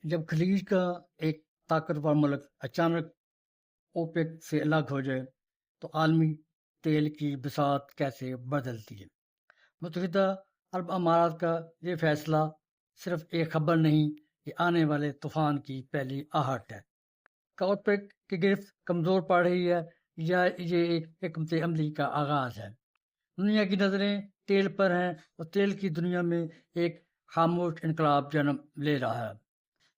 جب خلیج کا ایک طاقتور ملک اچانک اوپیک سے الگ ہو جائے تو عالمی تیل کی بساط کیسے بدلتی ہے؟ متحدہ عرب امارات کا یہ فیصلہ صرف ایک خبر نہیں، یہ آنے والے طوفان کی پہلی آہٹ ہے کہ اوپیک کی گرفت کمزور پڑ رہی ہے یا یہ ایک حکمت عملی کا آغاز ہے۔ دنیا کی نظریں تیل پر ہیں اور تیل کی دنیا میں ایک خاموش انقلاب جنم لے رہا ہے۔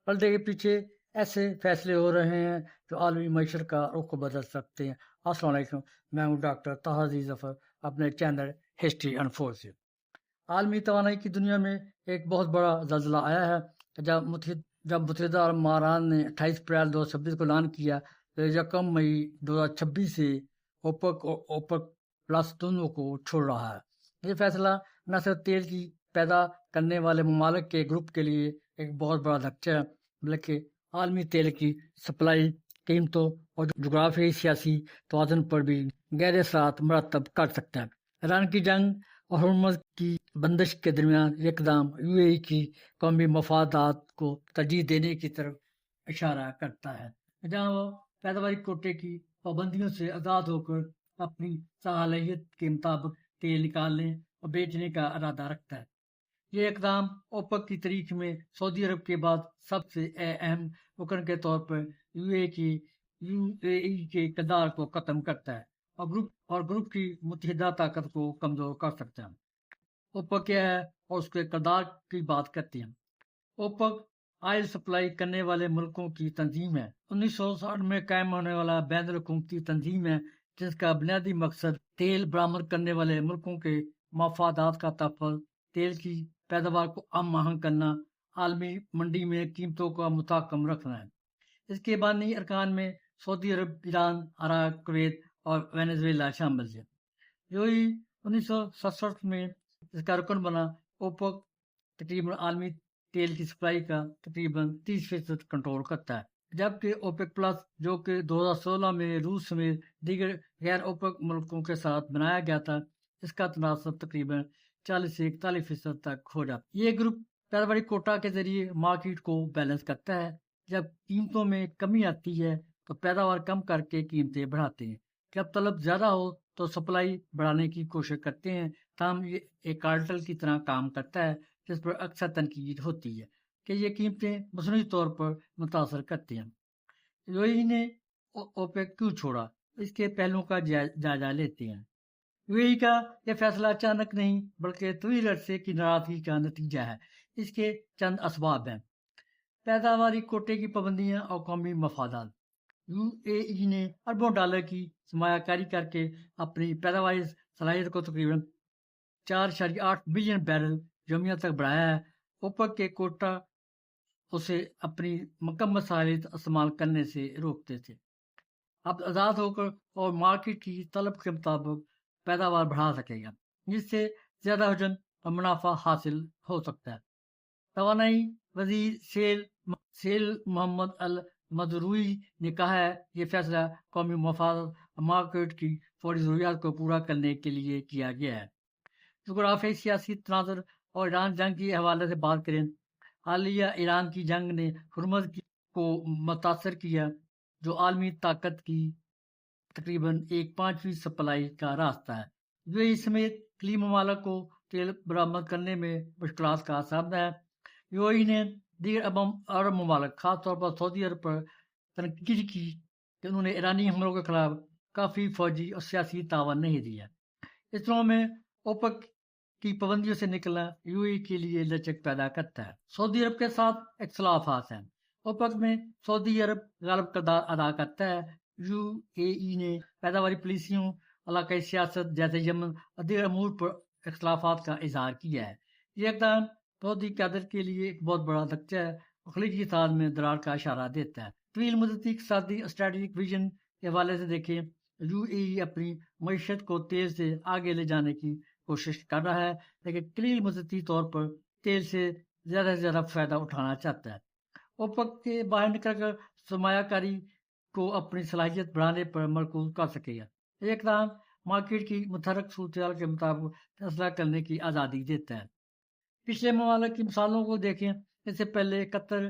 پردے کے پیچھے ایسے فیصلے ہو رہے ہیں جو عالمی معیشت کا رخ بدل سکتے ہیں۔ السلام علیکم، میں ہوں ڈاکٹر طاہر عزیز ظفر، اپنے چینل ہسٹری اینڈ فور سے۔ عالمی توانائی کی دنیا میں ایک بہت بڑا زلزلہ آیا ہے جب متحدہ عرب امارات نے 28 اپریل 2026 کو اعلان کیا کہ 1 مئی 2026 سے اوپک اور اوپک پلس دونوں کو چھوڑ رہا ہے۔ یہ فیصلہ نہ صرف تیل کی پیدا کرنے والے ممالک کے گروپ کے لیے ایک بہت بڑا دھچکا ہے، بلکہ عالمی تیل کی سپلائی، قیمتوں اور جغرافیائی سیاسی توازن پر بھی گہرے اثرات مرتب کر سکتا ہے۔ ایران کی جنگ اور ہرمز کی بندش کے درمیان یہ اقدام UAE کی قومی مفادات کو ترجیح دینے کی طرف اشارہ کرتا ہے، جہاں وہ پیداواری کوٹے کی پابندیوں سے آزاد ہو کر اپنی صلاحیت کے مطابق تیل نکالنے اور بیچنے کا ارادہ رکھتا ہے۔ یہ اقدام اوپک کی تاریخ میں سعودی عرب کے بعد سب سے اہم رکن کے طور پر UAE کے کردار کو ختم کرتا ہے اور گروپ کی متحدہ طاقت کو کمزور کر سکتا ہے۔ اوپک کیا ہے اور اس کے کردار کی بات کرتے ہیں۔ اوپک آئل سپلائی کرنے والے ملکوں کی تنظیم ہے۔ 1960 میں قائم ہونے والا بین الاقوامی تنظیم ہے، جس کا بنیادی مقصد تیل برآمد کرنے والے ملکوں کے مفادات کا تحفظ، تیل کی پیداوار کو ہم آہنگ کرنا، عالمی منڈی میں قیمتوں کا مستحکم رکھنا ہے۔ اس کے بانی ارکان میں سعودی عرب، ایران، عراق، کویت اور وینزویلا شامل ہے۔ جو ہی 1967 میں اس کا رکن بنا، اوپک تقریباً عالمی تیل کی سپلائی کا تقریباً 30% کنٹرول کرتا ہے، جبکہ اوپیک پلس، جو کہ 2016 میں روس سمیت دیگر غیر اوپک ملکوں کے ساتھ بنایا گیا تھا، اس کا تناسب تقریباً 40 سے 41% تک ہو جاتا ہے۔ یہ گروپ پیداواری کوٹا کے ذریعے مارکیٹ کو بیلنس کرتا ہے۔ جب قیمتوں میں کمی آتی ہے تو پیداوار کم کر کے قیمتیں بڑھاتے ہیں۔ جب طلب زیادہ ہو تو سپلائی بڑھانے کی کوشش کرتے ہیں۔ تاہم یہ ایک کارٹل کی طرح کام کرتا ہے، جس پر اکثر تنقید ہوتی ہے کہ یہ قیمتیں مصنوعی طور پر متاثر کرتی ہیں۔ UAE نے اوپیک کیوں چھوڑا، اس کے پہلوؤں کا جائزہ لیتے ہیں۔ UAE کا یہ فیصلہ اچانک نہیں بلکہ طویل عرصے کی ناراضگی کا نتیجہ ہے۔ اس کے چند اسباب ہیں: پیداواری کوٹے کی پابندیاں اور قومی مفادات۔ UAE نے اربوں ڈالر کی سرمایہ کاری کر کے اپنی پیداواری صلاحیت کو تقریباً 4.8 بلین بیرل یومیہ تک بڑھایا ہے۔ اوپک کے کوٹا اسے اپنی مکمل صلاحیت استعمال کرنے سے روکتے تھے۔ اب آزاد ہو کر اور مارکیٹ کی طلب کے مطابق پیداوار بڑھا سکے گا، جس سے زیادہ حجم اور منافع حاصل ہو سکتا ہے۔ توانائی وزیر سیل محمد المدروئی نے کہا ہے، یہ فیصلہ قومی مفادات اور مارکیٹ کی فوری ضروریات کو پورا کرنے کے لیے کیا گیا ہے۔ جغرافیائی سیاسی تناظر اور ایران جنگ کے حوالے سے بات کریں۔ حالیہ ایران کی جنگ نے ہرمز کو متاثر کیا، جو عالمی طاقت کی تقریباً 1/5 سپلائی کا راستہ ہے۔ UAE سمیت کئی ممالک کو تیل برآمد کرنے میں مشکلات کا سامنا ہے۔ UAE نے دیگر عرب ممالک، خاص طور پر سعودی عرب پر تنقید کی کہ انہوں نے ایرانی حملوں کے خلاف کافی فوجی اور سیاسی تعاون نہیں دیا۔ اس نوع میں اوپک کی پابندیوں سے نکلنا UAE کے لیے لچک پیدا کرتا ہے۔ سعودی عرب کے ساتھ اختلافات ہیں۔ اوپک میں سعودی عرب غالب کردار ادا کرتا ہے۔ UAE نے پیداواری پالیسیوں، علاقائی سیاست جیسے یمن اور دیگر امور پر اختلافات کا اظہار کیا ہے۔ یہ اقدام سعودی قیادت کے لیے ایک بہت بڑا دھچکا ہے اور خلیجی اتحاد میں درار کا اشارہ دیتا ہے۔ طویل مدتی اقتصادی اور اسٹریٹجک ویژن کے حوالے سے دیکھیں، UAE اپنی معیشت کو تیل سے آگے لے جانے کی کوشش کر رہا ہے، لیکن قلیل مدتی طور پر تیل سے زیادہ فائدہ اٹھانا چاہتا ہے۔ اوپک کے باہر نکل کر سرمایہ کاری کو اپنی صلاحیت بڑھانے پر مرکوز کر سکے گا۔ یہ اقدام مارکیٹ کی متحرک صورتحال کے مطابق فیصلہ کرنے کی آزادی دیتا ہے۔ پچھلے ممالک کی مثالوں کو دیکھیں۔ اس سے پہلے قطر